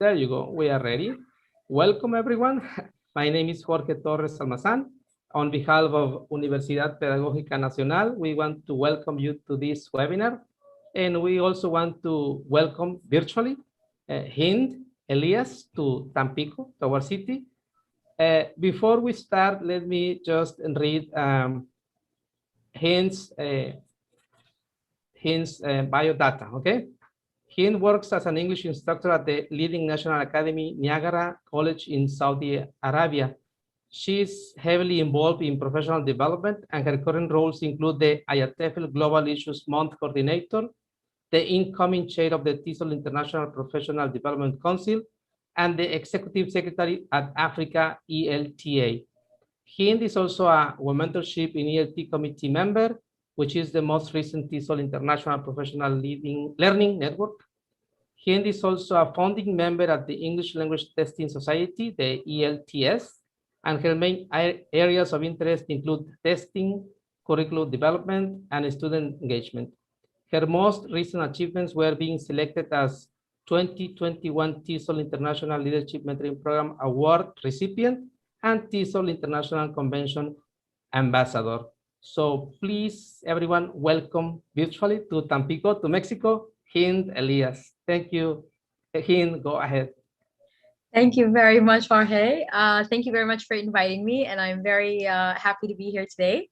There you go. We are ready. Welcome, everyone. My name is Jorge Torres Almazán. On behalf of Universidad Pedagógica Nacional, we want to welcome you to this webinar. And we also want to welcome virtually Hind, Elias to Tampico, to our city. Before we start, let me just read Hind's biodata, okay? Hind works as an English instructor at the leading national academy, Niagara College in Saudi Arabia. She's heavily involved in professional development, and her current roles include the IATEFL Global Issues Month Coordinator, the incoming chair of the Tesol International Professional Development Council, and the Executive Secretary at Africa ELTA. Hind is also a Womentorship in ELT committee member, which is the most recent Tesol International Professional Learning Network. Hind is also a founding member at the English Language Testing Society, the ELTS, and her main areas of interest include testing, curriculum development, and student engagement. Her most recent achievements were being selected as 2021 Tesol International Leadership Mentoring Program Award recipient and Tesol International Convention Ambassador. So please, everyone, welcome virtually to Tampico, to Mexico, Hind Elias. Thank you. Hind, go ahead. Thank you very much, Jorge. Thank you very much for inviting me, and I'm very happy to be here today.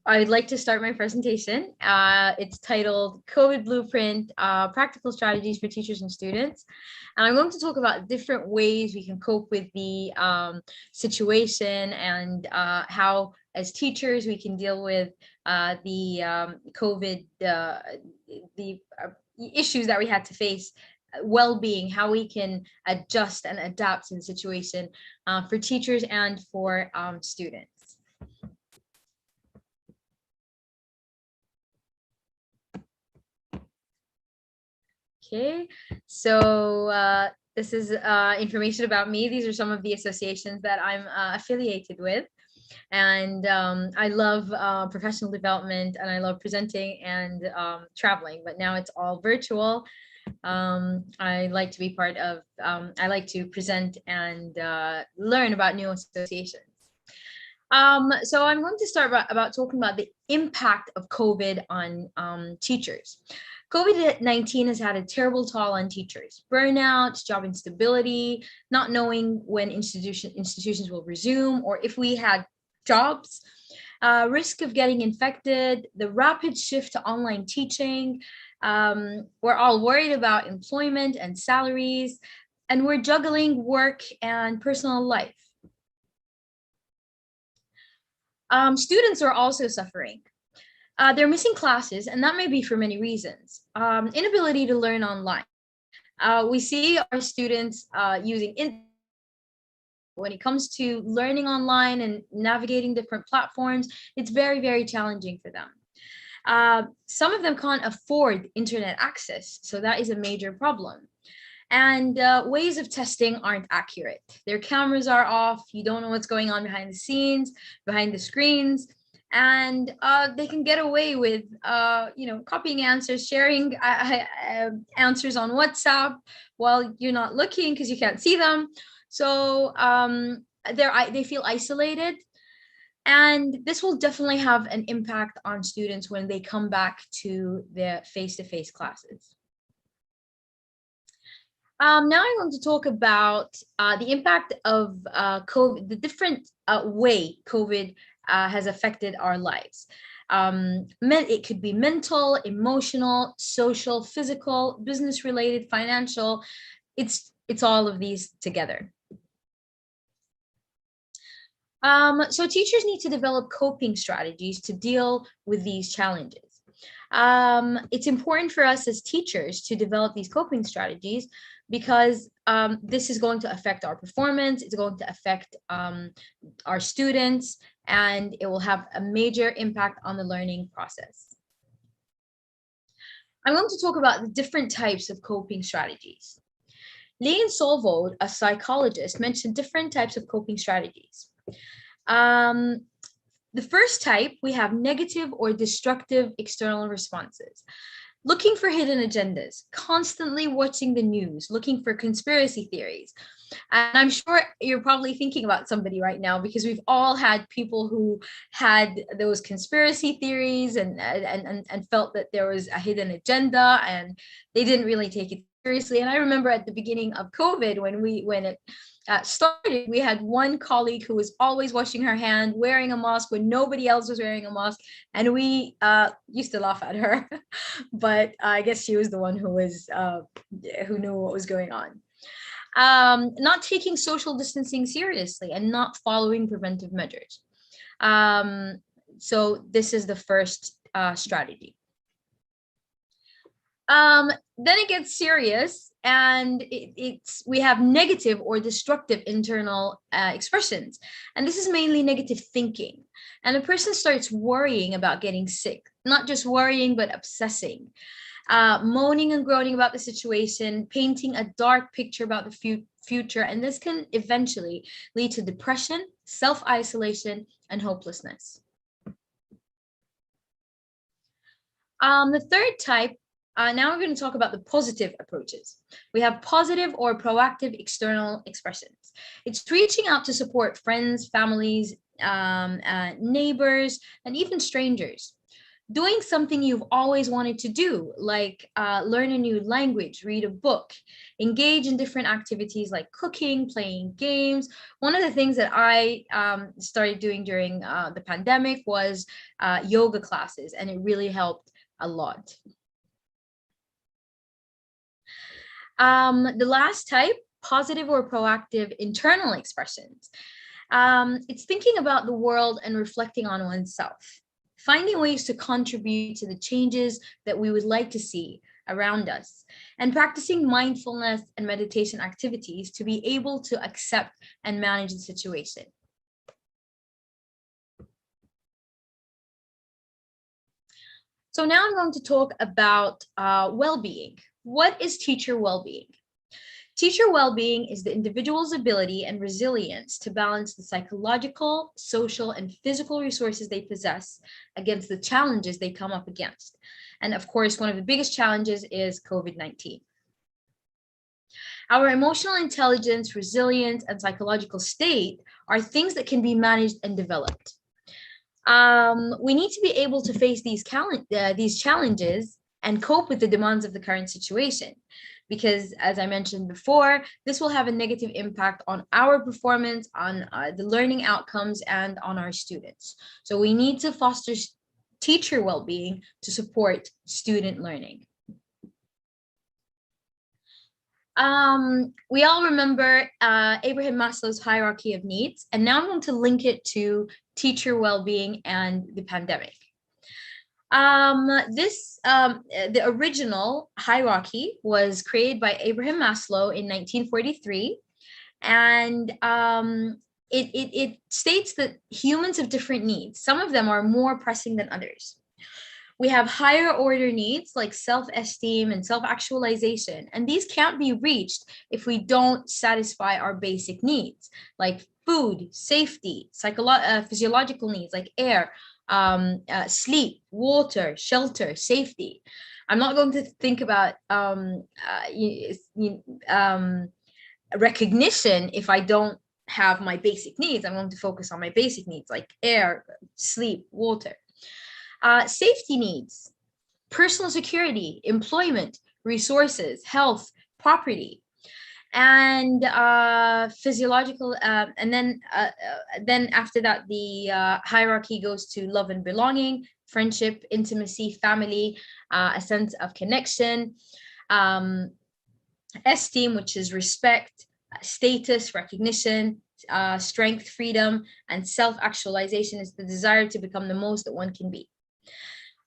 I'd like to start my presentation. It's titled COVID Blueprint, Practical Strategies for Teachers and Students. And I'm going to talk about different ways we can cope with the situation and how, as teachers, we can deal with the COVID, the issues that we had to face, well-being, how we can adjust and adapt to the situation for teachers and for students. Okay, so this is information about me. These are some of the associations that I'm affiliated with. And I love professional development, and I love presenting and traveling, but now it's all virtual. I like to be part of, I like to present and learn about new associations. So I'm going to start about talking about the impact of COVID on teachers. COVID-19 has had a terrible toll on teachers. Burnout, job instability, not knowing when institutions will resume or if we had jobs, risk of getting infected, the rapid shift to online teaching. We're all worried about employment and salaries, and we're juggling work and personal life. Students are also suffering. They're missing classes, and that may be for many reasons. Inability to learn online. We see our students using when it comes to learning online and navigating different platforms, it's very, very challenging for them. Some of them can't afford internet access, so that is a major problem. And ways of testing aren't accurate. Their cameras are off. You don't know what's going on behind the scenes, behind the screens. And they can get away with, copying answers, sharing answers on WhatsApp while you're not looking because you can't see them. So they feel isolated, and this will definitely have an impact on students when they come back to their face-to-face classes. Now I'm going to talk about the impact of COVID, the different way COVID has affected our lives. It could be mental, emotional, social, physical, business-related, financial. It's all of these together. So teachers need to develop coping strategies to deal with these challenges. It's important for us as teachers to develop these coping strategies because this is going to affect our performance, it's going to affect our students, and it will have a major impact on the learning process. I'm going to talk about the different types of coping strategies. Lee and Solvold, a psychologist, mentioned different types of coping strategies. The first type, we have negative or destructive external responses. looking for hidden agendas, constantly watching the news, looking for conspiracy theories. And I'm sure you're probably thinking about somebody right now, because we've all had people who had those conspiracy theories and felt that there was a hidden agenda and they didn't really take it seriously. And I remember at the beginning of COVID, when it started, we had one colleague who was always washing her hand, wearing a mask when nobody else was wearing a mask, and we used to laugh at her. But I guess she was the one who knew what was going on. Not taking social distancing seriously and not following preventive measures. So this is the first strategy. Then it gets serious, and we have negative or destructive internal expressions. And this is mainly negative thinking. And the person starts worrying about getting sick, not just worrying, but obsessing. Moaning and groaning about the situation, painting a dark picture about the future, and this can eventually lead to depression, self-isolation, and hopelessness. The third type, now we're going to talk about the positive approaches. We have positive or proactive external expressions. It's reaching out to support friends, families, neighbors, and even strangers. Doing something you've always wanted to do, like learn a new language, read a book, engage in different activities like cooking, playing games. One of the things that I started doing during the pandemic was yoga classes, and it really helped a lot. The last type, positive or proactive internal expressions. It's thinking about the world and reflecting on oneself. Finding ways to contribute to the changes that we would like to see around us, and practicing mindfulness and meditation activities to be able to accept and manage the situation. So now I'm going to talk about well-being. What is teacher well-being? Teacher well-being is the individual's ability and resilience to balance the psychological, social, and physical resources they possess against the challenges they come up against. And of course, one of the biggest challenges is COVID-19. Our emotional intelligence, resilience, and psychological state are things that can be managed and developed. We need to be able to face these challenges and cope with the demands of the current situation. Because as I mentioned before, this will have a negative impact on our performance, on the learning outcomes, and on our students. So we need to foster teacher well-being to support student learning. We all remember Abraham Maslow's hierarchy of needs, and now I'm going to link it to teacher well-being and the pandemic. The original hierarchy was created by Abraham Maslow in 1943, and it states that humans have different needs. Some of them are more pressing than others. We have higher order needs like self-esteem and self-actualization, and these can't be reached if we don't satisfy our basic needs like food, safety, physiological needs like air, sleep, water, shelter, safety. I'm not going to think about recognition if I don't have my basic needs. I'm going to focus on my basic needs like air, sleep, water. Safety needs, personal security, employment, resources, health, property, and physiological. And then after that, the hierarchy goes to love and belonging, friendship, intimacy, family, a sense of connection, esteem, which is respect, status, recognition, strength, freedom, and self-actualization is the desire to become the most that one can be.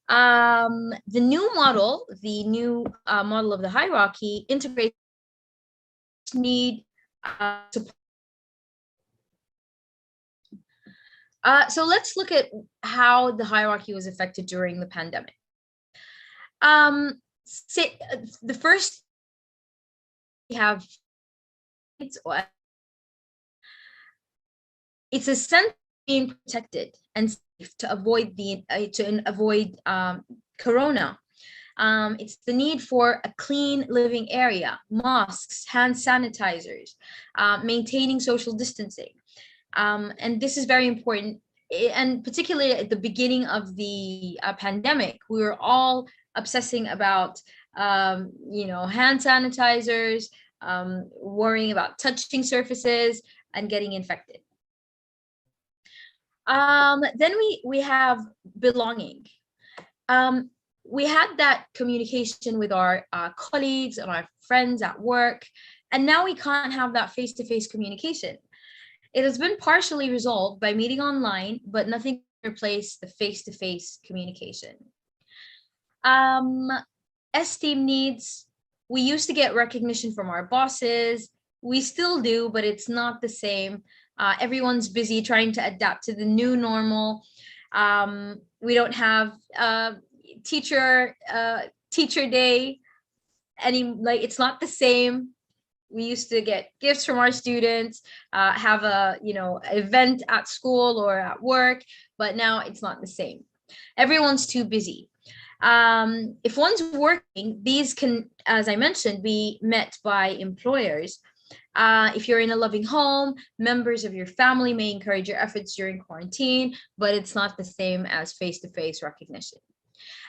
The new model of the hierarchy integrates need support. So let's look at how the hierarchy was affected during the pandemic. The first, we have it's a sense of being protected and safe to avoid corona. It's the need for a clean living area, masks, hand sanitizers, maintaining social distancing. And this is very important. And particularly at the beginning of the pandemic, we were all obsessing about, hand sanitizers, worrying about touching surfaces and getting infected. Then we have belonging. We had that communication with our colleagues and our friends at work, and now we can't have that face-to-face communication. It has been partially resolved by meeting online, but nothing can replace the face-to-face communication. Esteem needs. We used to get recognition from our bosses. We still do, but it's not the same. Everyone's busy trying to adapt to the new normal. We don't have teacher day it's not the same. We used to get gifts from our students, have a event at school or at work, but now it's not the same. Everyone's too busy. If one's working, these can, as I mentioned, be met by employers. If you're in a loving home, members of your family may encourage your efforts during quarantine, but it's not the same as face-to-face recognition.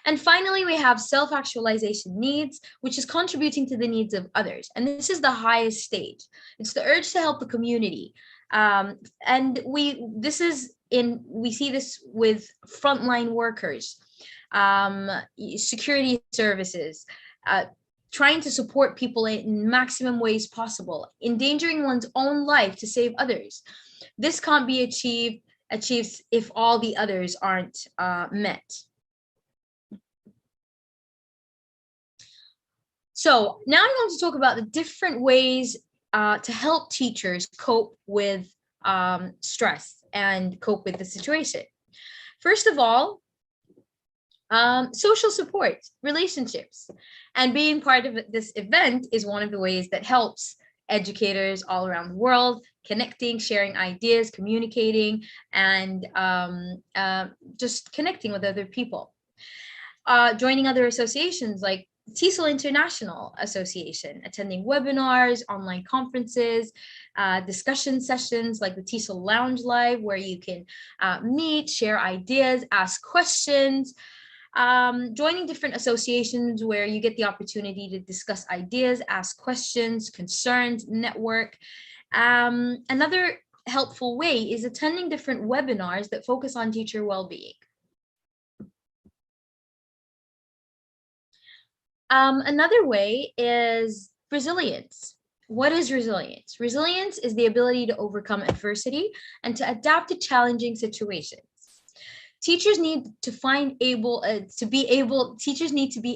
And finally, we have self-actualization needs, which is contributing to the needs of others. And this is the highest stage. It's the urge to help the community. And we see this with frontline workers, security services, trying to support people in maximum ways possible, endangering one's own life to save others. This can't be achieved if all the others aren't met. So now I'm going to talk about the different ways to help teachers cope with stress and cope with the situation. First of all, social support, relationships, and being part of this event is one of the ways that helps educators all around the world, connecting, sharing ideas, communicating, and just connecting with other people. Joining other associations like CECIL International Association, attending webinars, online conferences, discussion sessions like the Tesol Lounge Live, where you can meet, share ideas, ask questions, joining different associations where you get the opportunity to discuss ideas, ask questions, concerns, network. Another helpful way is attending different webinars that focus on teacher well-being. Another way is resilience. What is resilience? Resilience is the ability to overcome adversity and to adapt to challenging situations. Teachers need to be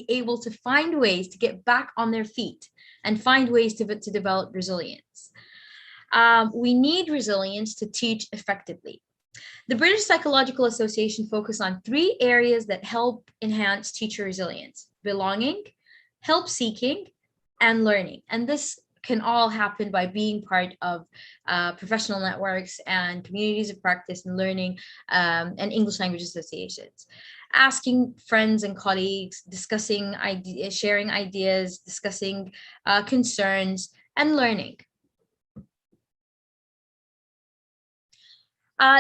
able to find ways to get back on their feet and find ways to develop resilience. We need resilience to teach effectively. The British Psychological Association focus on 3 areas that help enhance teacher resilience: belonging, help seeking, and learning. And this can all happen by being part of professional networks and communities of practice and learning and English language associations. Asking friends and colleagues, discussing ideas, sharing ideas, discussing concerns, and learning.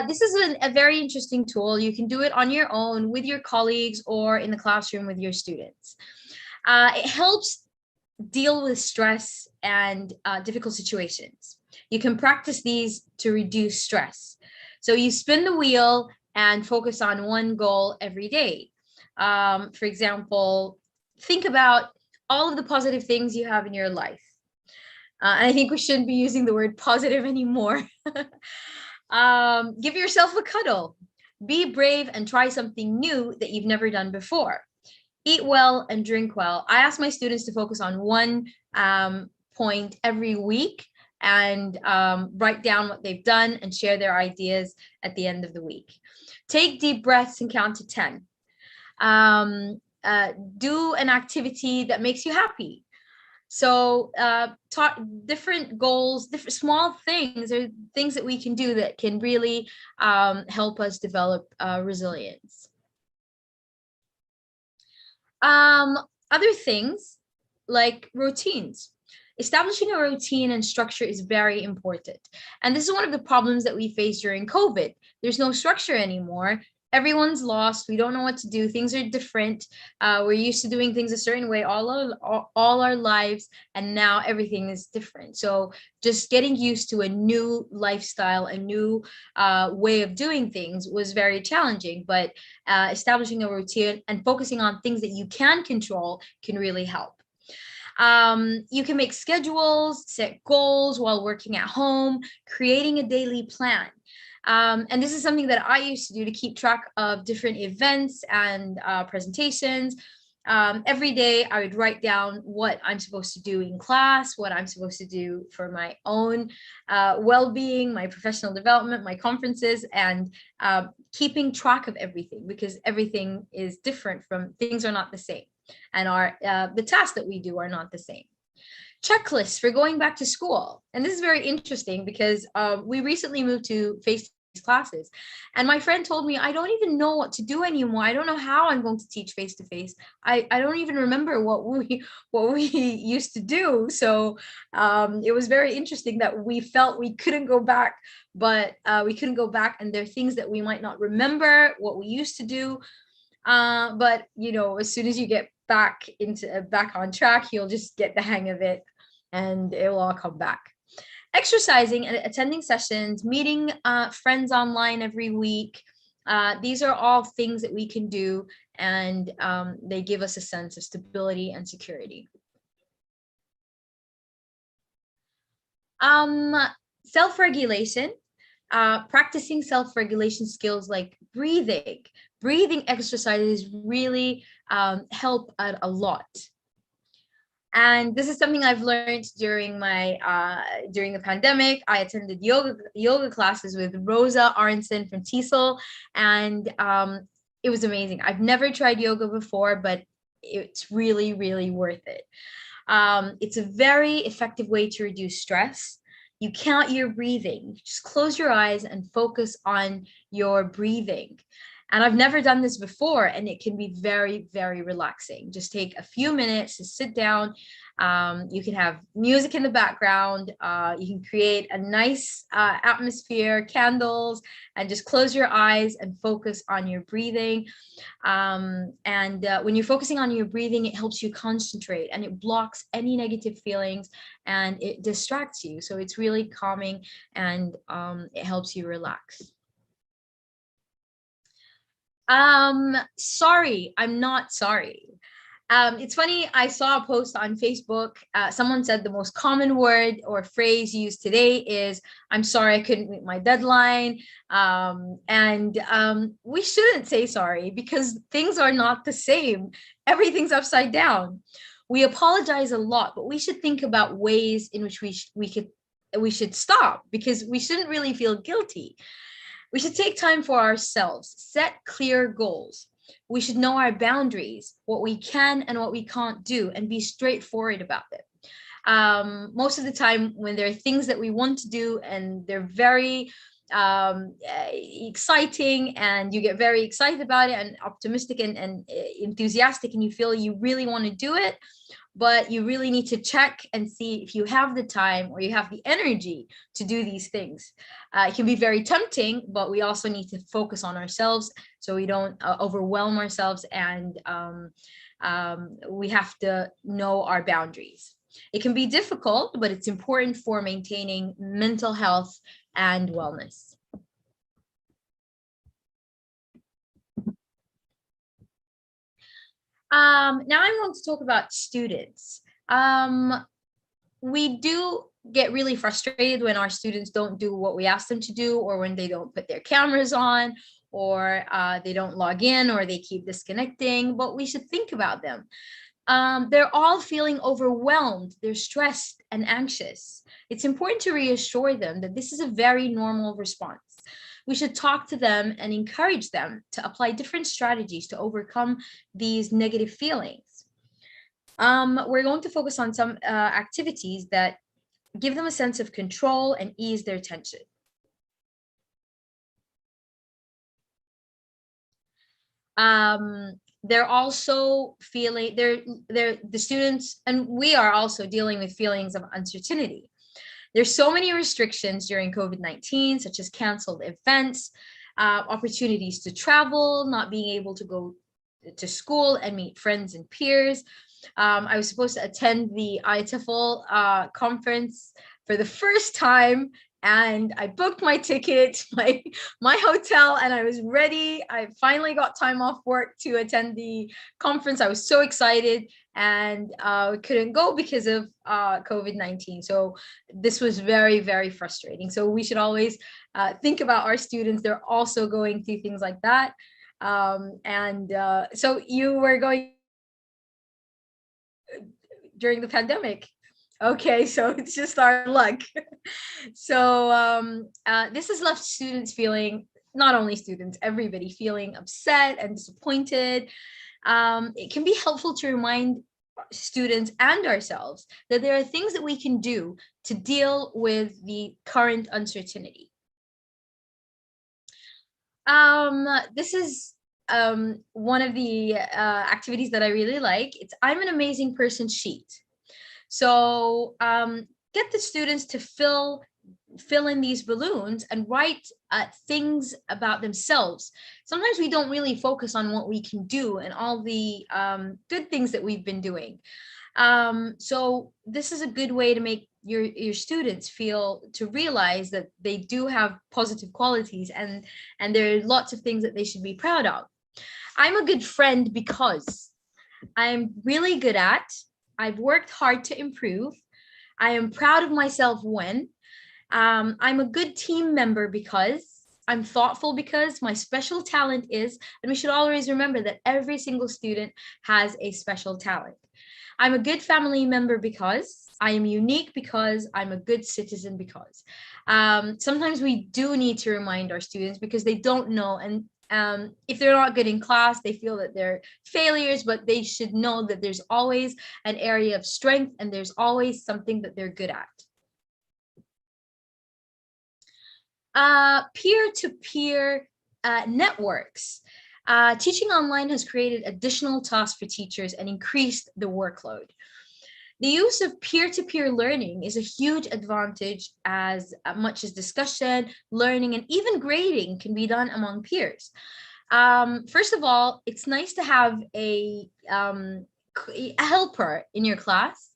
This is a very interesting tool. You can do it on your own with your colleagues or in the classroom with your students. It helps deal with stress and difficult situations. You can practice these to reduce stress. So you spin the wheel and focus on one goal every day. For example, think about all of the positive things you have in your life. And I think we shouldn't be using the word positive anymore. Give yourself a cuddle. Be brave and try something new that you've never done before. Eat well and drink well. I ask my students to focus on one point every week and write down what they've done and share their ideas at the end of the week. Take deep breaths and count to 10. Do an activity that makes you happy. So different goals, different small things are things that we can do that can really help us develop resilience. Other things like routines. Establishing a routine and structure is very important. And this is one of the problems that we face during COVID. There's no structure anymore. Everyone's lost. We don't know what to do. Things are different. We're used to doing things a certain way all our lives, and now everything is different. So just getting used to a new lifestyle, a new way of doing things was very challenging. But establishing a routine and focusing on things that you can control can really help. You can make schedules, set goals while working at home, creating a daily plan. And this is something that I used to do to keep track of different events and presentations. Every day I would write down what I'm supposed to do in class, what I'm supposed to do for my own well-being, my professional development, my conferences, and keeping track of everything, because everything is different. Things are not the same, and the tasks that we do are not the same. Checklists for going back to school. And this is very interesting because we recently moved to face-to-face classes, and my friend told me, I don't even know what to do anymore. I don't know how I'm going to teach face-to-face. I don't even remember what we used to do. So it was very interesting that we felt we couldn't go back, but we couldn't go back, and there are things that we might not remember what we used to do. But as soon as you get back on track, you'll just get the hang of it, and it will all come back. Exercising and attending sessions, meeting friends online every week. These are all things that we can do, and they give us a sense of stability and security. Self-regulation. Practicing self-regulation skills like breathing exercises really help out a lot. And this is something I've learned during the pandemic. I attended yoga classes with Rosa Aronson from Tesol, and it was amazing. I've never tried yoga before, but it's really, really worth it. It's a very effective way to reduce stress. You count your breathing. Just close your eyes and focus on your breathing. And I've never done this before, and it can be very, very relaxing. Just take a few minutes to sit down. You can have music in the background. You can create a nice atmosphere, candles, and just close your eyes and focus on your breathing. When you're focusing on your breathing, it helps you concentrate, and it blocks any negative feelings, and it distracts you. So it's really calming, and it helps you relax. Sorry, I'm not sorry. It's funny, I saw a post on Facebook. Someone said the most common word or phrase used today is, I'm sorry I couldn't meet my deadline. We shouldn't say sorry, because things are not the same. Everything's upside down. We apologize a lot, but we should think about ways in which we should stop, because we shouldn't really feel guilty. We should take time for ourselves, set clear goals. We should know our boundaries, what we can and what we can't do, and be straightforward about it. Most of the time, when there are things that we want to do and they're very exciting, and you get very excited about it and optimistic and enthusiastic, and you feel you really want to do it, but you really need to check and see if you have the time or you have the energy to do these things. It can be very tempting, but we also need to focus on ourselves so we don't overwhelm ourselves, and we have to know our boundaries. It can be difficult, but it's important for maintaining mental health and wellness. Now I'm going to talk about students. We do get really frustrated when our students don't do what we ask them to do, or when they don't put their cameras on, or they don't log in, or they keep disconnecting, but we should think about them. They're all feeling overwhelmed, they're stressed and anxious. It's important to reassure them that this is a very normal response. We should talk to them and encourage them to apply different strategies to overcome these negative feelings. We're going to focus on some activities that give them a sense of control and ease their tension. they're also feeling, the students, and we are also dealing with feelings of uncertainty. There's so many restrictions during COVID-19, such as canceled events, opportunities to travel, not being able to go to school and meet friends and peers. I was supposed to attend the IATEFL conference for the first time, and I booked my ticket, my hotel, and I was ready. I finally got time off work to attend the conference. I was so excited, and couldn't go because of COVID-19. So this was very, very frustrating. So we should always think about our students. They're also going through things like that. So you were going during the pandemic. Okay, so it's just our luck. So this has left students feeling, not only students, everybody feeling upset and disappointed. It can be helpful to remind students and ourselves that there are things that we can do to deal with the current uncertainty. This is one of the activities that I really like. It's I'm an amazing person sheet. So get the students to fill in these balloons and write things about themselves. Sometimes we don't really focus on what we can do and all the good things that we've been doing. So this is a good way to make your students to realize that they do have positive qualities, and there are lots of things that they should be proud of. I'm a good friend because I'm really good at, I've worked hard to improve, I am proud of myself when, I'm a good team member because, I'm thoughtful because, my special talent is, and we should always remember that every single student has a special talent. I'm a good family member because, I am unique because, I'm a good citizen because. Sometimes we do need to remind our students because they don't know, and if they're not good in class, they feel that they're failures, but they should know that there's always an area of strength and there's always something that they're good at. Peer-to-peer networks. Teaching online has created additional tasks for teachers and increased the workload. The use of peer-to-peer learning is a huge advantage, as much as discussion, learning, and even grading can be done among peers. First of all, it's nice to have a helper in your class.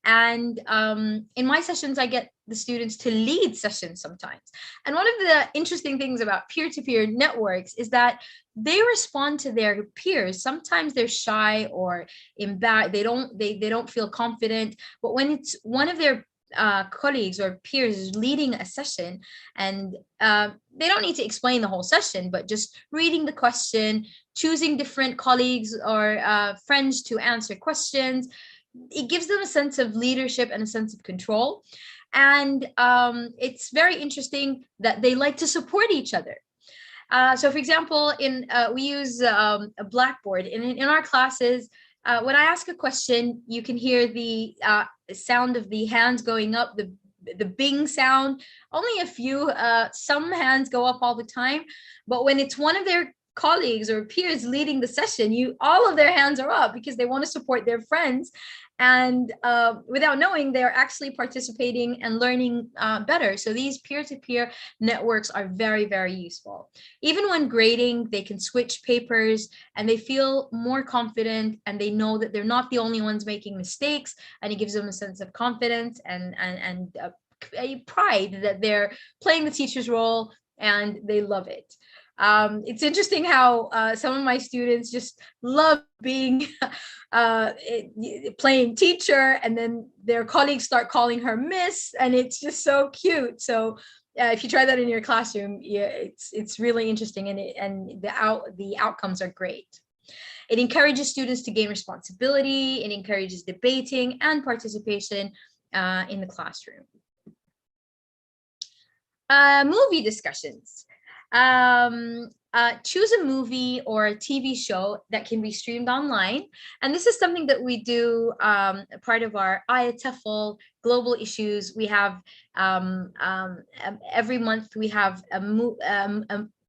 And in my sessions, I get the students to lead sessions sometimes. And one of the interesting things about peer-to-peer networks is that they respond to their peers. Sometimes they're shy or embarrassed. They don't feel confident. But when it's one of their colleagues or peers is leading a session, and they don't need to explain the whole session, but just reading the question, choosing different colleagues or friends to answer questions, it gives them a sense of leadership and a sense of control. And it's very interesting that they like to support each other. So for example, we use a Blackboard. In our classes, when I ask a question, you can hear the sound of the hands going up, the bing sound. Only a few, some hands go up all the time. But when it's one of their colleagues or peers leading the session, all of their hands are up because they want to support their friends. And without knowing, they're actually participating and learning better. So these peer-to-peer networks are very, very useful. Even when grading, they can switch papers and they feel more confident, and they know that they're not the only ones making mistakes, and it gives them a sense of confidence and a pride that they're playing the teacher's role, and they love it. It's interesting how some of my students just love being playing teacher, and then their colleagues start calling her miss, and it's just so cute. So if you try that in your classroom, yeah, it's really interesting, and the outcomes are great. It encourages students to gain responsibility. It encourages debating and participation in the classroom. Movie discussions. Choose a movie or a TV show that can be streamed online. And this is something that we do part of our IATEFL global issues. We have every month we have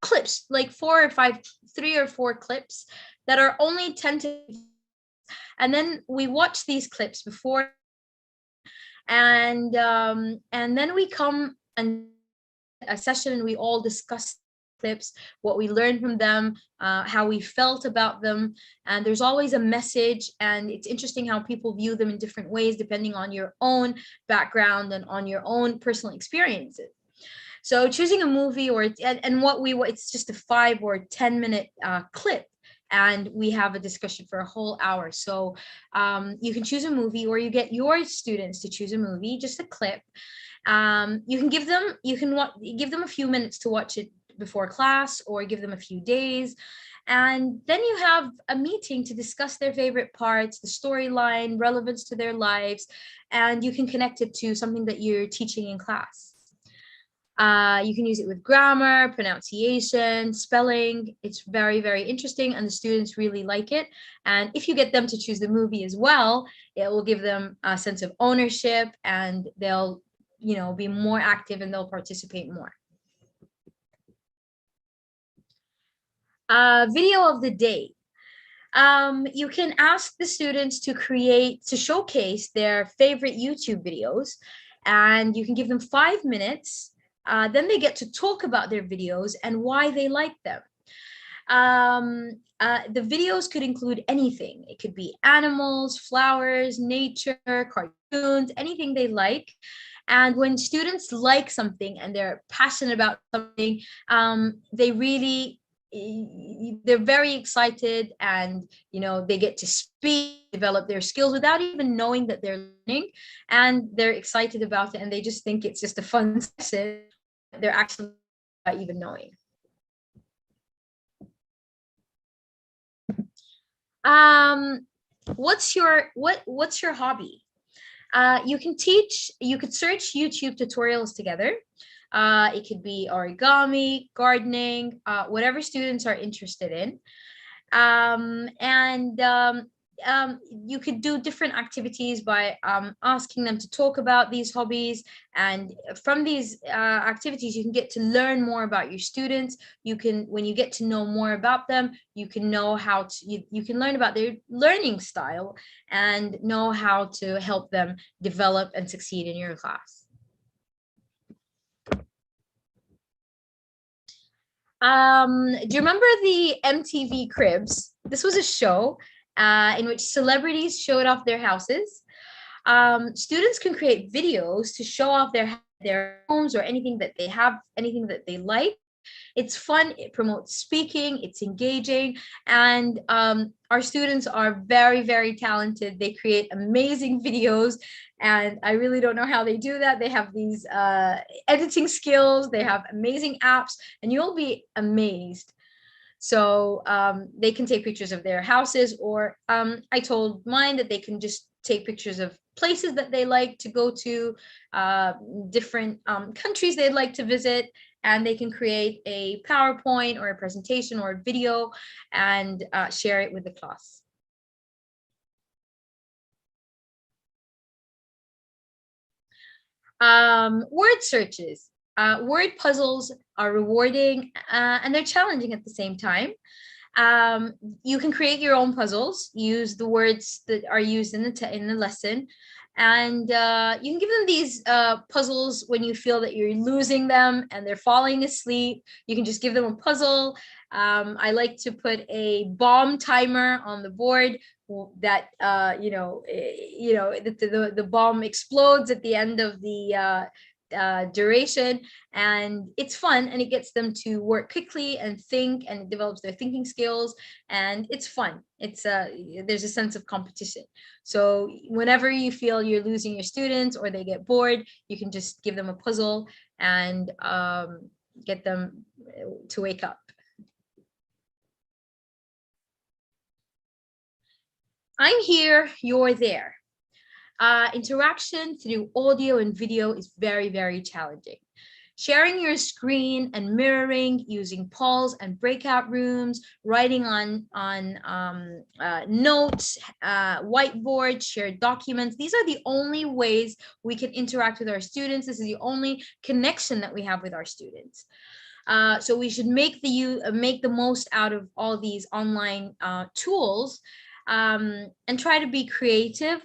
clips, like 3 or 4 clips that are only 10 to, and then we watch these clips before, and then we come and a session and we all discuss clips, what we learned from them, how we felt about them, and there's always a message, and it's interesting how people view them in different ways depending on your own background and on your own personal experiences. So choosing a movie, or it's just a 5 or 10 minute clip, and we have a discussion for a whole hour. So you can choose a movie, or you get your students to choose a movie, just a clip. You can give them a few minutes to watch it before class, or give them a few days, and then you have a meeting to discuss their favorite parts, the storyline, relevance to their lives, and you can connect it to something that you're teaching in class. You can use it with grammar, pronunciation, spelling. It's very, very interesting, and the students really like it. And if you get them to choose the movie as well, it will give them a sense of ownership, and they'll, be more active, and they'll participate more. Video of the day. You can ask the students to showcase their favorite YouTube videos, and you can give them 5 minutes. Then they get to talk about their videos and why they like them. The videos could include anything. It could be animals, flowers, nature, cartoons, anything they like. And when students like something and they're passionate about something, they're very excited, and they get to speak, develop their skills without even knowing that they're learning, and they're excited about it, and they just think it's just a fun session. They're actually not even knowing. What's your hobby? You could search YouTube tutorials together. It could be origami, gardening, whatever students are interested in. You could do different activities by asking them to talk about these hobbies. And from these activities, you can get to learn more about your students. When you get to know more about them, you can know you can learn about their learning style and know how to help them develop and succeed in your class. Do you remember the MTV Cribs? This was a show in which celebrities showed off their houses. Students can create videos to show off their homes or anything that they have, anything that they like. It's fun, it promotes speaking, it's engaging, and our students are very, very talented. They create amazing videos, and I really don't know how they do that. They have these editing skills, they have amazing apps, and you'll be amazed. So they can take pictures of their houses, or I told mine that they can just take pictures of places that they like to go to, different countries they'd like to visit, and they can create a PowerPoint or a presentation or a video and share it with the class. Word searches. Word puzzles are rewarding and they're challenging at the same time. You can create your own puzzles, use the words that are used in the lesson, and you can give them these puzzles when you feel that you're losing them and they're falling asleep. You can just give them a puzzle. I like to put a bomb timer on the board that the bomb explodes at the end of the duration, and it's fun, and it gets them to work quickly and think, and it develops their thinking skills, and it's fun. There's a sense of competition. So whenever you feel you're losing your students or they get bored, you can just give them a puzzle and get them to wake up. I'm here, you're there. Interaction through audio and video is very, very challenging. Sharing your screen and mirroring, using polls and breakout rooms, writing on notes, whiteboard, shared documents. These are the only ways we can interact with our students. This is the only connection that we have with our students. So we should make the most out of all these online tools, and try to be creative.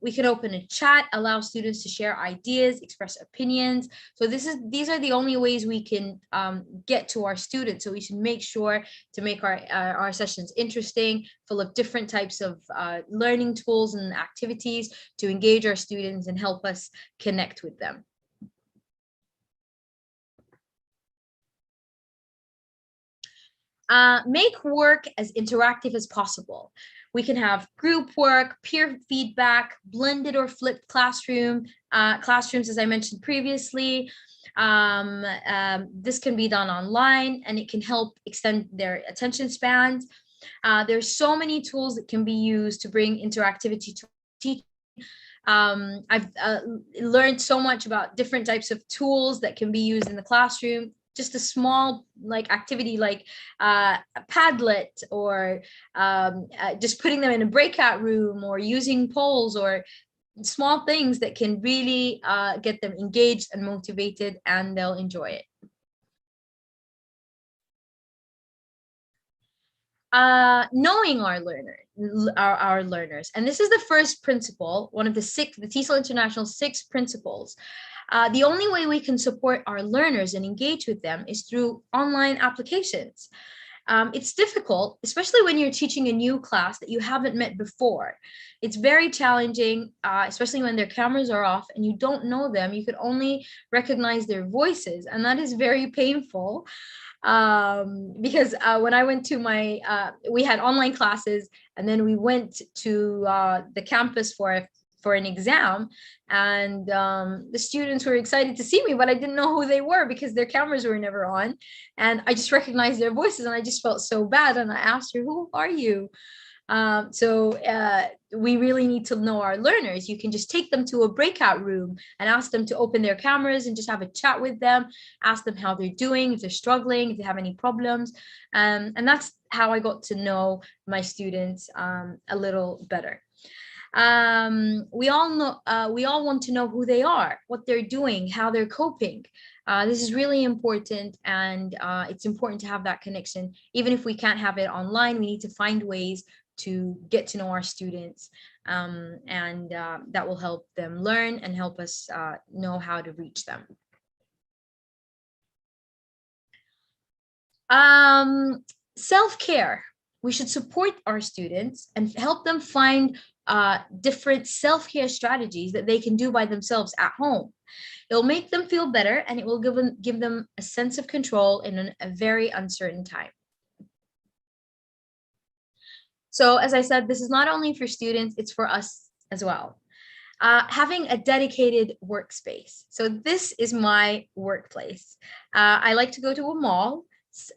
We can open a chat, allow students to share ideas, express opinions. So these are the only ways we can get to our students. So we should make sure to make our sessions interesting, full of different types of learning tools and activities to engage our students and help us connect with them. Make work as interactive as possible. We can have group work, peer feedback, blended or flipped classrooms, as I mentioned previously. This can be done online, and it can help extend their attention spans. There's so many tools that can be used to bring interactivity to teaching. I've learned so much about different types of tools that can be used in the classroom. Just a small activity like a Padlet, or just putting them in a breakout room, or using polls, or small things that can really get them engaged and motivated, and they'll enjoy it. Knowing our learners, and this is the first principle, one of the TESOL International 6 principles. The only way we can support our learners and engage with them is through online applications. It's difficult, especially when you're teaching a new class that you haven't met before. It's very challenging, especially when their cameras are off and you don't know them. You could only recognize their voices, and that is very painful. Because when I went to we had online classes, and then we went to the campus for an exam, and the students were excited to see me, but I didn't know who they were because their cameras were never on, and I just recognized their voices, and I just felt so bad, and I asked her, "Who are you?" We really need to know our learners. You can just take them to a breakout room and ask them to open their cameras and just have a chat with them, ask them how they're doing, if they're struggling, if they have any problems. And that's how I got to know my students a little better. We all want to know who they are, what they're doing, how they're coping. This is really important, and it's important to have that connection. Even if we can't have it online, we need to find ways to get to know our students, and that will help them learn and help us know how to reach them. Self-care. We should support our students and help them find different self-care strategies that they can do by themselves at home. It'll make them feel better, and it will give them a sense of control in a very uncertain time. So as I said, this is not only for students, it's for us as well. Having a dedicated workspace. So this is my workplace. I like to go to a mall,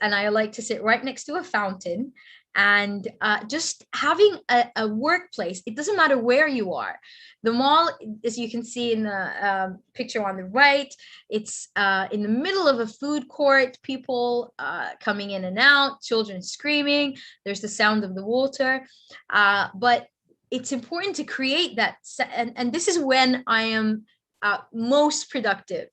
and I like to sit right next to a fountain. And just having a workplace, it doesn't matter where you are. The mall, as you can see in the picture on the right, it's in the middle of a food court, people coming in and out, children screaming, there's the sound of the water. But it's important to create that, and this is when I am most productive.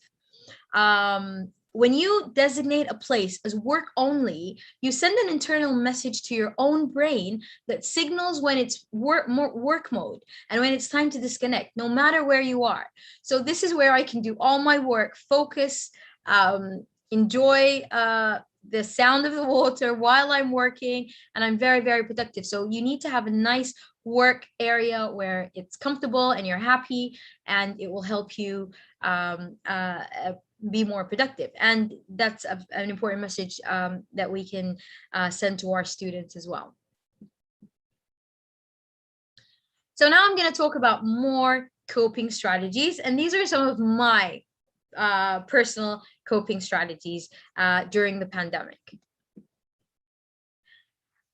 When you designate a place as work only, you send an internal message to your own brain that signals when it's work mode and when it's time to disconnect, no matter where you are. So this is where I can do all my work, focus, enjoy the sound of the water while I'm working, and I'm very, very productive. So you need to have a nice work area where it's comfortable and you're happy, and it will help you be more productive. And that's an important message that we can send to our students as well. So now I'm going to talk about more coping strategies, and these are some of my personal coping strategies during the pandemic.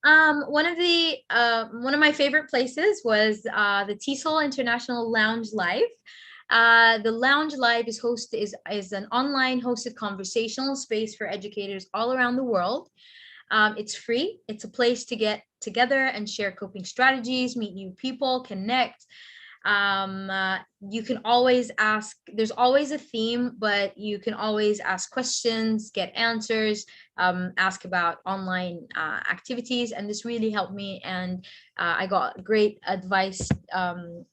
One of my favorite places was the Tesol International Lounge Live. The Lounge Live is an online hosted conversational space for educators all around the world. It's free. It's a place to get together and share coping strategies, meet new people, connect. You can always ask, there's always a theme, but you can always ask questions, get answers, ask about online activities. And this really helped me. And I got great advice on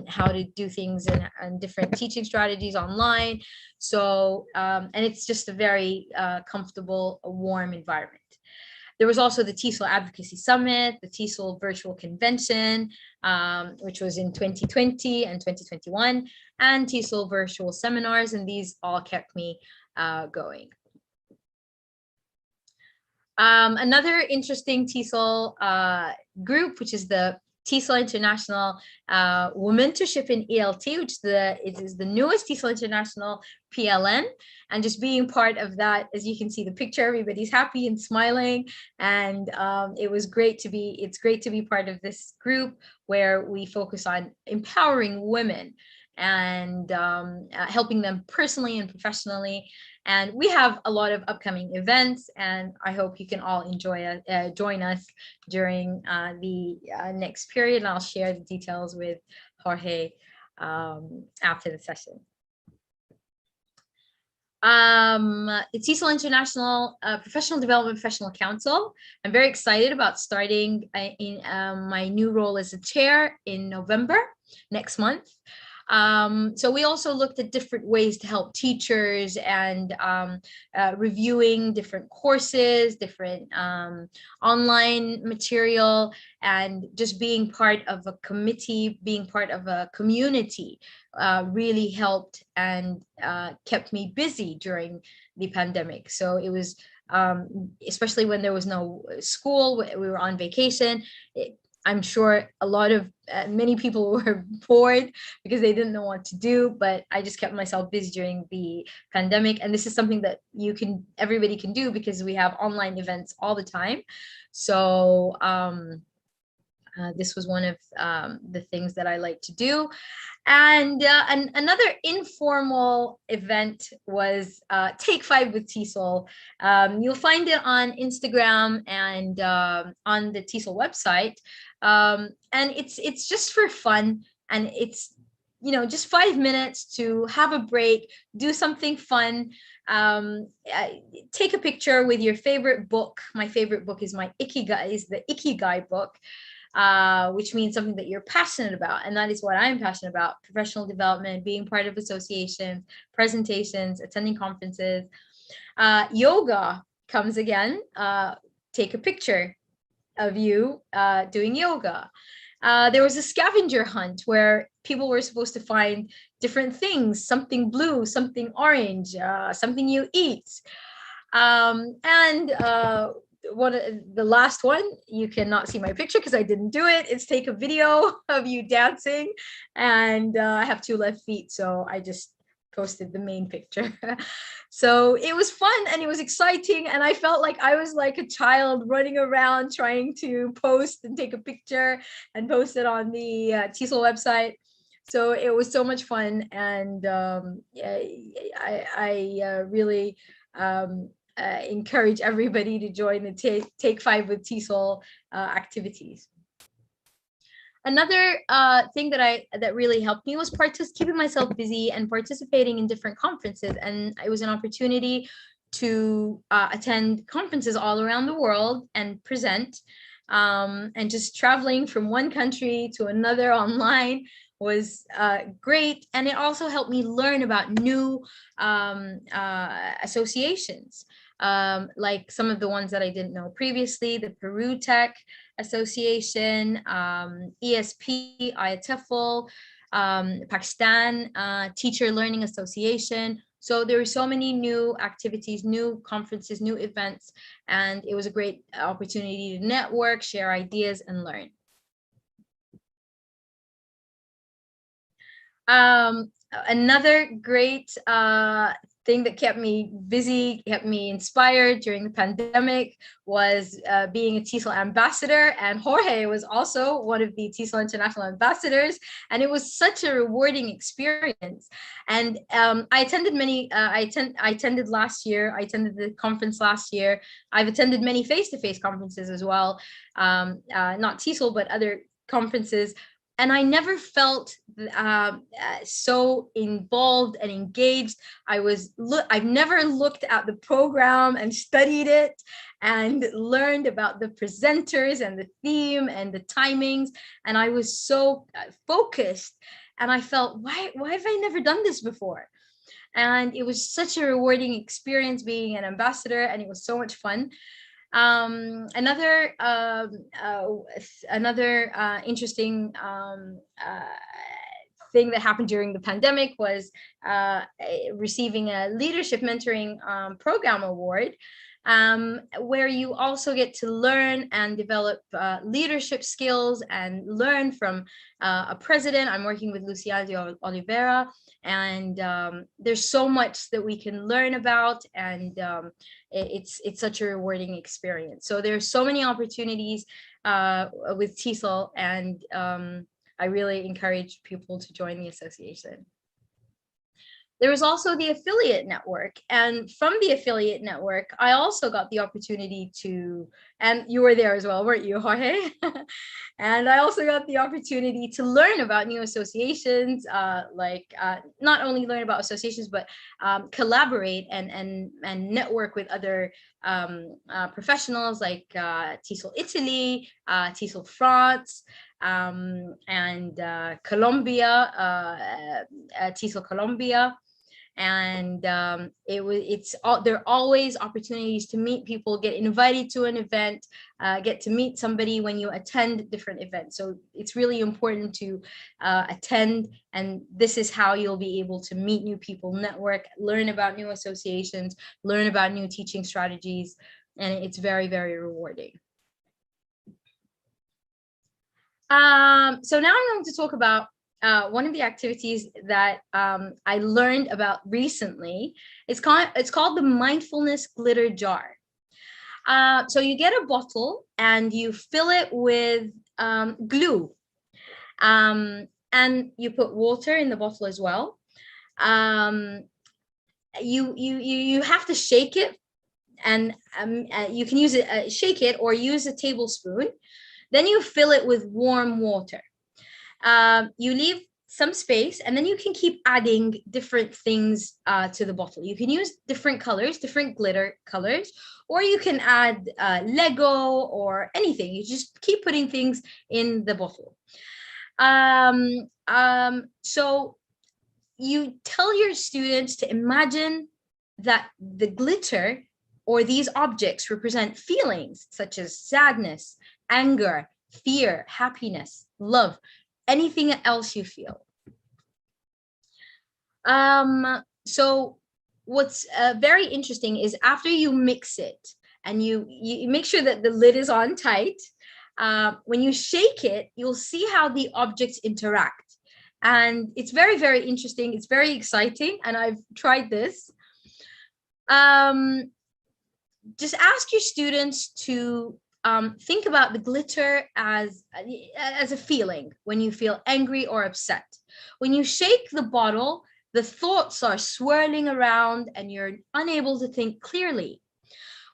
how to do things and different teaching strategies online. So, and it's just a very comfortable, warm environment. There was also the TESOL Advocacy Summit, the TESOL Virtual Convention, which was in 2020 and 2021, and TESOL Virtual Seminars, and these all kept me going. Another interesting TESOL group, which is the TESOL International Womentorship in ELT, which is the newest TESOL International PLN, and just being part of that, as you can see the picture, everybody's happy and smiling, and it's great to be part of this group where we focus on empowering women and helping them personally and professionally. And we have a lot of upcoming events, and I hope you can all join us during the next period. And I'll share the details with Jorge after the session. The TESOL International Professional Development Professional Council. I'm very excited about starting in my new role as a chair in November next month. So we also looked at different ways to help teachers and reviewing different courses, different online material, and just being part of a committee, being part of a community really helped and kept me busy during the pandemic. So it was, especially when there was no school, we were on vacation. I'm sure many people were bored because they didn't know what to do, but I just kept myself busy during the pandemic. And this is something that everybody can do because we have online events all the time. So this was one of the things that I like to do. And another informal event was Take 5 with TESOL. You'll find it on Instagram and on the TESOL website. And it's just for fun, and it's just 5 minutes to have a break, do something fun, take a picture with your favorite book. My favorite book is the Ikigai book. Which means something that you're passionate about. And that is what I'm passionate about: professional development, being part of associations, presentations, attending conferences. Yoga comes again. Take a picture of you doing yoga. There was a scavenger hunt where people were supposed to find different things, something blue, something orange, something you eat. The last one, you cannot see my picture because I didn't do it. It's take a video of you dancing, and I have 2 left feet, so I just posted the main picture. So it was fun and it was exciting, and I felt like I was like a child running around trying to post and take a picture and post it on the TESOL website. So it was so much fun, and I really encourage everybody to join the Take 5 with TESOL activities. Another thing that really helped me was keeping myself busy and participating in different conferences. And it was an opportunity to attend conferences all around the world and present. And just traveling from one country to another online was great. And it also helped me learn about new associations, like some of the ones that I didn't know previously: the Peru Tech Association, ESP, IATEFL, Pakistan Teacher Learning Association. So there were so many new activities, new conferences, new events, and it was a great opportunity to network, share ideas, and learn. Another great thing that kept me busy, kept me inspired during the pandemic was being a TESOL ambassador. And Jorge was also one of the TESOL International ambassadors. And it was such a rewarding experience. And I attended I attended last year. I attended the conference last year. I've attended many face-to-face conferences as well. Not TESOL, but other conferences. And I never felt so involved and engaged. I've never looked at the program and studied it and learned about the presenters and the theme and the timings. And I was so focused, and I felt, why have I never done this before? And it was such a rewarding experience being an ambassador, and it was so much fun. Another interesting thing that happened during the pandemic was receiving a leadership mentoring program award, where you also get to learn and develop leadership skills and learn from a president. I'm working with Luciana de Oliveira, and there's so much that we can learn about, and it's such a rewarding experience. So there's so many opportunities with TESOL, and I really encourage people to join the association. There was also the affiliate network, and from the affiliate network, I also got the opportunity to, and you were there as well, weren't you, Jorge? And I also got the opportunity to learn about new associations, not only learn about associations, but collaborate and network with other professionals like TESOL Italy, TESOL France, and Colombia, TESOL Colombia. And there are always opportunities to meet people, get invited to an event, get to meet somebody when you attend different events. So it's really important to attend, and this is how you'll be able to meet new people, network, learn about new associations, learn about new teaching strategies, and it's very, very rewarding. So now I'm going to talk about one of the activities that I learned about recently. It's called the Mindfulness Glitter Jar. So you get a bottle and you fill it with glue, and you put water in the bottle as well. You have to shake it, and you can use it, shake it, or use a tablespoon. Then you fill it with warm water. You leave some space, and then you can keep adding different things to the bottle. You can use different colors, different glitter colors, or you can add Lego or anything. You just keep putting things in the bottle. So you tell your students to imagine that the glitter or these objects represent feelings such as sadness, anger, fear, happiness, love, anything else you feel. So what's very interesting is after you mix it and you make sure that the lid is on tight, when you shake it, you'll see how the objects interact. And it's very, very interesting. It's very exciting. And I've tried this. Just ask your students to think about the glitter as a feeling when you feel angry or upset. When you shake the bottle, the thoughts are swirling around and you're unable to think clearly.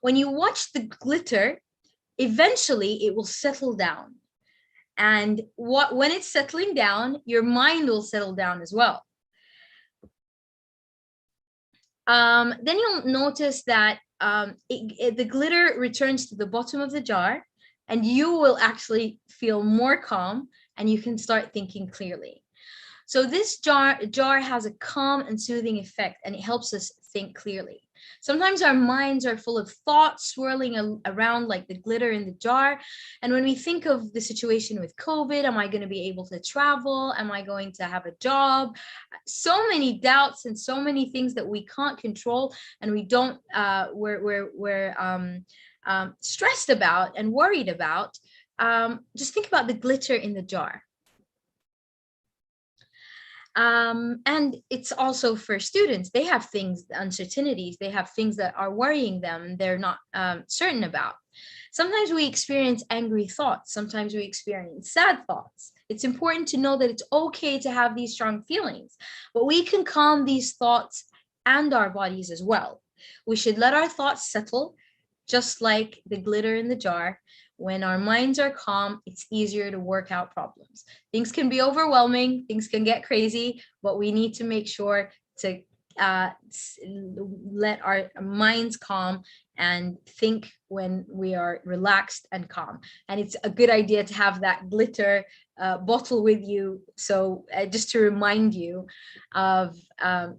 When you watch the glitter, eventually it will settle down. And when it's settling down, your mind will settle down as well. Then you'll notice that the glitter returns to the bottom of the jar, and you will actually feel more calm and you can start thinking clearly. So this jar has a calm and soothing effect, and it helps us think clearly. Sometimes our minds are full of thoughts swirling around like the glitter in the jar. And when we think of the situation with COVID, am I going to be able to travel? Am I going to have a job? So many doubts and so many things that we can't control, and we don't, we're stressed about and worried about. Just think about the glitter in the jar. And it's also for students. They have things, uncertainties, they have things that are worrying them, they're not certain about. Sometimes we experience angry thoughts, sometimes we experience sad thoughts. It's important to know that it's okay to have these strong feelings, but we can calm these thoughts and our bodies as well. We should let our thoughts settle, just like the glitter in the jar. When our minds are calm, it's easier to work out problems. Things can be overwhelming, things can get crazy, but we need to make sure to let our minds calm and think when we are relaxed and calm. And it's a good idea to have that glitter bottle with you. So just to remind you of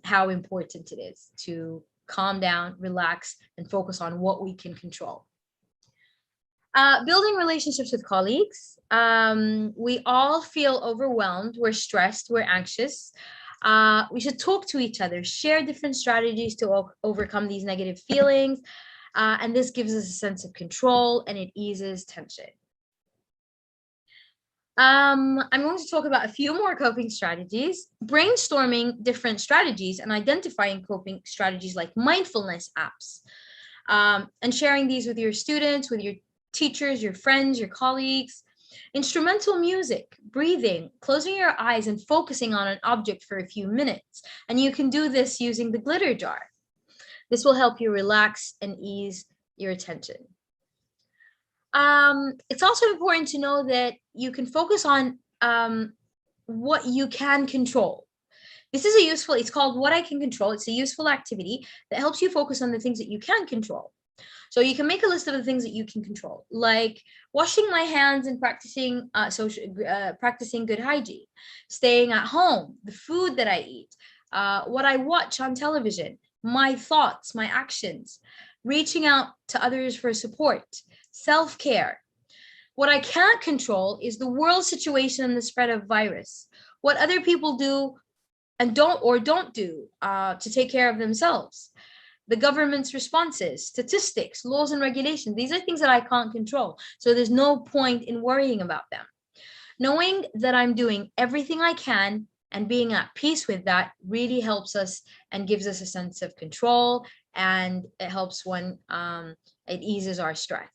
how important it is to calm down, relax, and focus on what we can control. Building relationships with colleagues. We all feel overwhelmed, we're stressed, we're anxious. We should talk to each other, share different strategies to overcome these negative feelings. And this gives us a sense of control and it eases tension. I'm going to talk about a few more coping strategies. Brainstorming different strategies and identifying coping strategies like mindfulness apps, and sharing these with your students, with your teachers, your friends, your colleagues. Instrumental music, breathing, closing your eyes and focusing on an object for a few minutes. And you can do this using the glitter jar. This will help you relax and ease your tension. It's also important to know that you can focus on what you can control. This is a useful, it's called What I Can Control. It's a useful activity that helps you focus on the things that you can control. So you can make a list of the things that you can control, like washing my hands and practicing practicing good hygiene, staying at home, the food that I eat, what I watch on television, my thoughts, my actions, reaching out to others for support, self-care. What I can't control is the world situation and the spread of virus, what other people do and don't do to take care of themselves. The government's responses, statistics, laws and regulations, these are things that I can't control. So there's no point in worrying about them. Knowing that I'm doing everything I can and being at peace with that really helps us and gives us a sense of control, and it helps when it eases our stress.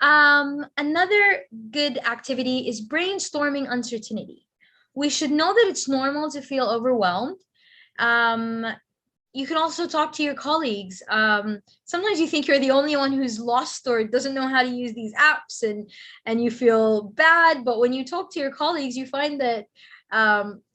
Another good activity is brainstorming uncertainty. We should know that it's normal to feel overwhelmed. You can also talk to your colleagues. Sometimes you think you're the only one who's lost or doesn't know how to use these apps, and you feel bad. But when you talk to your colleagues, you find that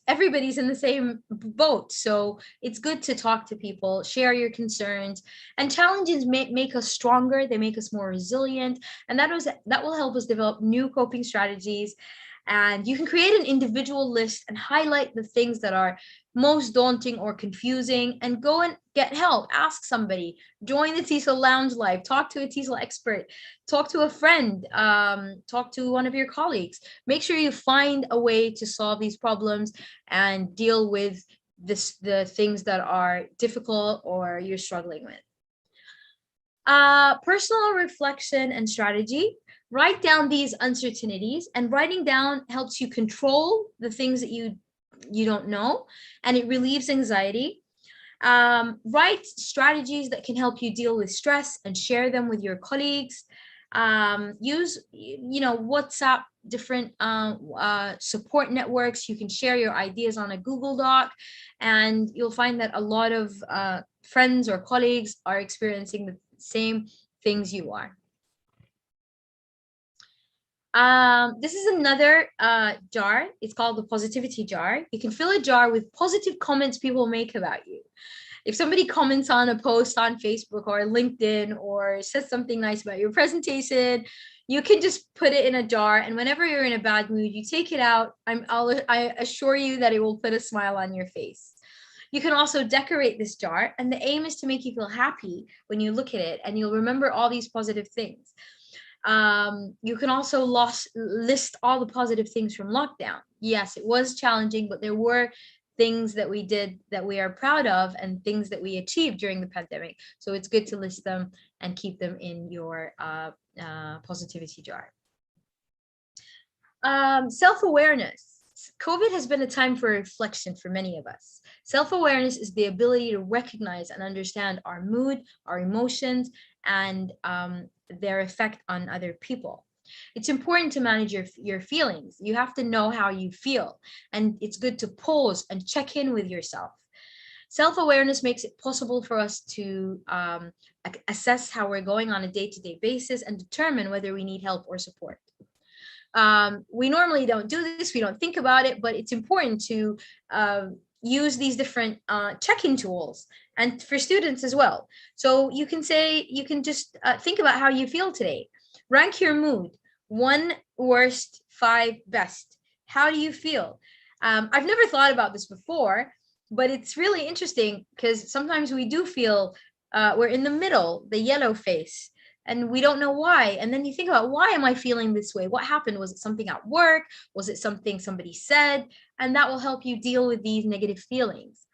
everybody's in the same boat. So it's good to talk to people, share your concerns, and challenges make us stronger. They make us more resilient, and that will help us develop new coping strategies. And you can create an individual list and highlight the things that are most daunting or confusing, and go and get help. Ask somebody, join the TESOL Lounge Live, talk to a TESOL expert, talk to a friend, talk to one of your colleagues. Make sure you find a way to solve these problems and deal with the things that are difficult or you're struggling with. Personal reflection and strategy. Write down these uncertainties, and writing down helps you control the things that you don't know, and it relieves anxiety. Write strategies that can help you deal with stress and share them with your colleagues. Use, WhatsApp, different support networks. You can share your ideas on a Google Doc, and you'll find that a lot of friends or colleagues are experiencing the same things you are. This is another jar. It's called the positivity jar. You can fill a jar with positive comments people make about you. If somebody comments on a post on Facebook or LinkedIn or says something nice about your presentation, you can just put it in a jar, and whenever you're in a bad mood, you take it out. I assure you that it will put a smile on your face. You can also decorate this jar, and the aim is to make you feel happy when you look at it, and you'll remember all these positive things. You can also list all the positive things from lockdown. Yes, it was challenging, but there were things that we did that we are proud of and things that we achieved during the pandemic. So it's good to list them and keep them in your positivity jar. Self-awareness. COVID has been a time for reflection for many of us. Self-awareness is the ability to recognize and understand our mood, our emotions, and their effect on other people. It's important to manage your feelings. You have to know how you feel, and it's good to pause and check in with yourself. Self-awareness makes it possible for us to assess how we're going on a day-to-day basis and determine whether we need help or support. We normally don't do this, we don't think about it, but it's important to use these different check-in tools, and for students as well. So you can just think about how you feel today. Rank your mood, 1 worst, 5 best. How do you feel? I've never thought about this before, but it's really interesting because sometimes we do feel we're in the middle, the yellow face, and we don't know why. And then you think about, why am I feeling this way? What happened? Was it something at work? Was it something somebody said? And that will help you deal with these negative feelings.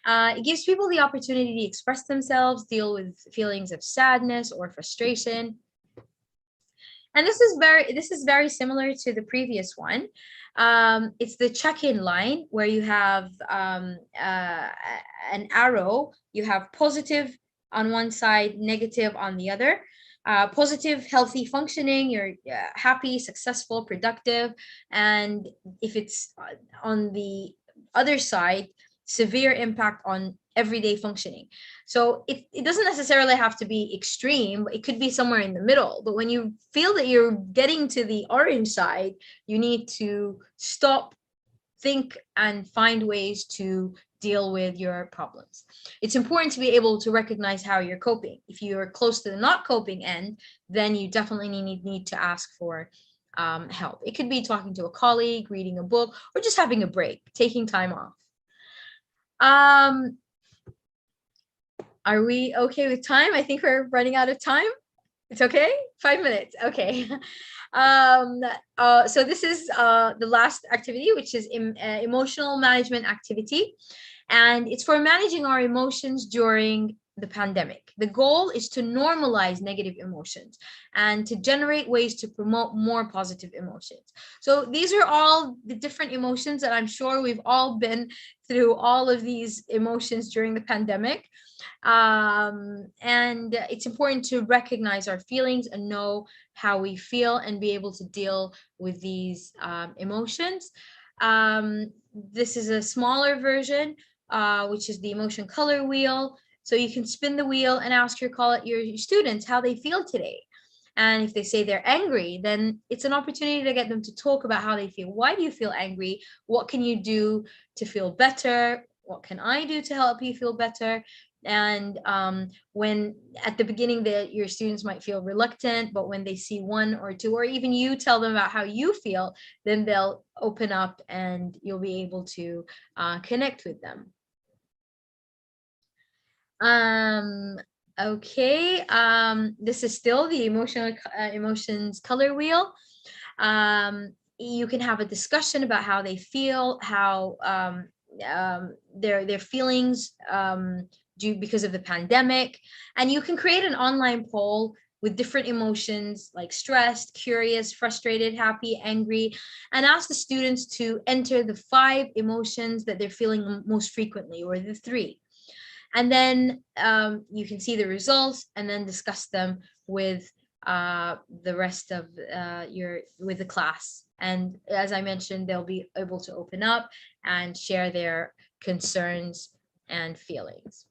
It gives people the opportunity to express themselves, deal with feelings of sadness or frustration. And this is very similar to the previous one. It's the check-in line where you have an arrow. You have positive on one side, negative on the other. Positive, healthy functioning, you're happy, successful, productive. And if it's on the other side, severe impact on everyday functioning. So it doesn't necessarily have to be extreme, it could be somewhere in the middle. But when you feel that you're getting to the orange side, you need to stop, think, and find ways to deal with your problems. It's important to be able to recognize how you're coping. If you're close to the not coping end, then you definitely need to ask for help. It could be talking to a colleague, reading a book, or just having a break, taking time off. Are we okay with time? I think we're running out of time. It's okay? 5 minutes. Okay. So this is the last activity, which is emotional management activity. And it's for managing our emotions during the pandemic. The goal is to normalize negative emotions and to generate ways to promote more positive emotions. So these are all the different emotions that I'm sure we've all been through, all of these emotions during the pandemic. And it's important to recognize our feelings and know how we feel and be able to deal with these emotions. This is a smaller version, which is the emotion color wheel. So you can spin the wheel and ask your students how they feel today. And if they say they're angry, then it's an opportunity to get them to talk about how they feel. Why do you feel angry? What can you do to feel better? What can I do to help you feel better? And when at the beginning your students might feel reluctant, but when they see 1 or 2, or even you tell them about how you feel, then they'll open up and you'll be able to connect with them. Okay, this is still the emotions color wheel. You can have a discussion about how they feel, how their feelings because of the pandemic. And you can create an online poll with different emotions like stressed, curious, frustrated, happy, angry, and ask the students to enter the 5 emotions that they're feeling most frequently, or the 3. And then you can see the results and then discuss them with the rest of with the class. And as I mentioned, they'll be able to open up and share their concerns and feelings.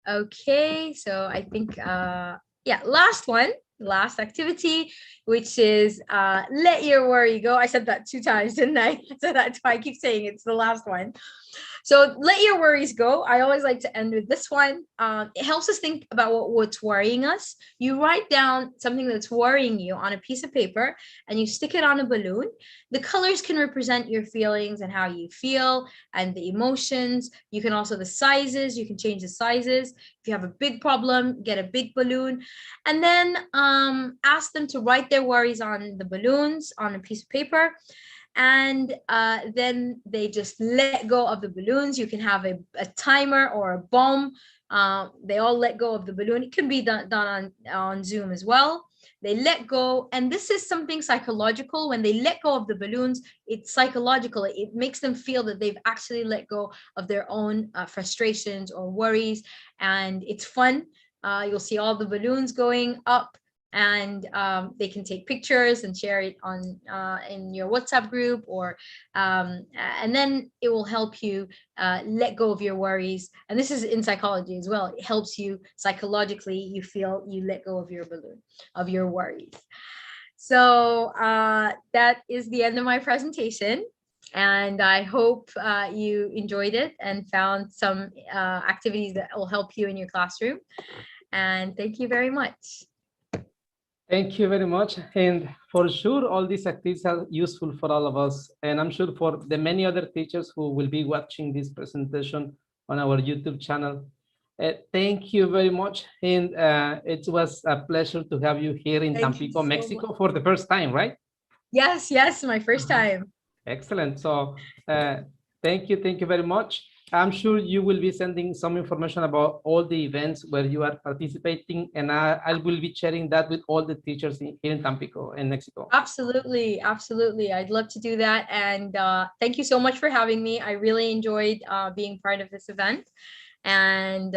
Okay, so I think, last activity, which is let your worry go. I said that 2 times, didn't I? I said that twice. I keep saying it's the last one. So let your worries go. I always like to end with this one. It helps us think about what's worrying us. You write down something that's worrying you on a piece of paper and you stick it on a balloon. The colors can represent your feelings and how you feel and the emotions. You can also, the sizes, you can change the sizes. If you have a big problem, get a big balloon. And then ask them to write their worries on the balloons on a piece of paper. And then they just let go of the balloons. You can have a timer or a bomb. They all let go of the balloon. It can be done on Zoom as well. They let go, and this is something psychological. When they let go of the balloons, it's psychological. It makes them feel that they've actually let go of their own frustrations or worries, and it's fun. You'll see all the balloons going up and they can take pictures and share it on in your WhatsApp group, or and then it will help you let go of your worries. And this is in psychology as well. It helps you psychologically. You feel you let go of your balloon, of your worries. So that is the end of my presentation. And I hope you enjoyed it and found some activities that will help you in your classroom. And thank you very much. Thank you very much. And for sure, all these activities are useful for all of us. And I'm sure for the many other teachers who will be watching this presentation on our YouTube channel. Thank you very much. And it was a pleasure to have you here in Tampico, Mexico for the first time, right? Yes, my first time. Excellent. So thank you very much. I'm sure you will be sending some information about all the events where you are participating, and I will be sharing that with all the teachers here in Tampico in Mexico. Absolutely. I'd love to do that. And thank you so much for having me. I really enjoyed being part of this event. And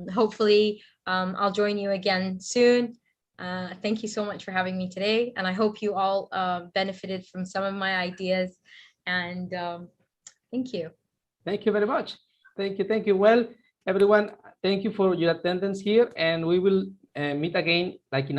hopefully I'll join you again soon. Thank you so much for having me today. And I hope you all benefited from some of my ideas. And thank you. Thank you very much. Thank you. Well, everyone, thank you for your attendance here, and we will meet again like in a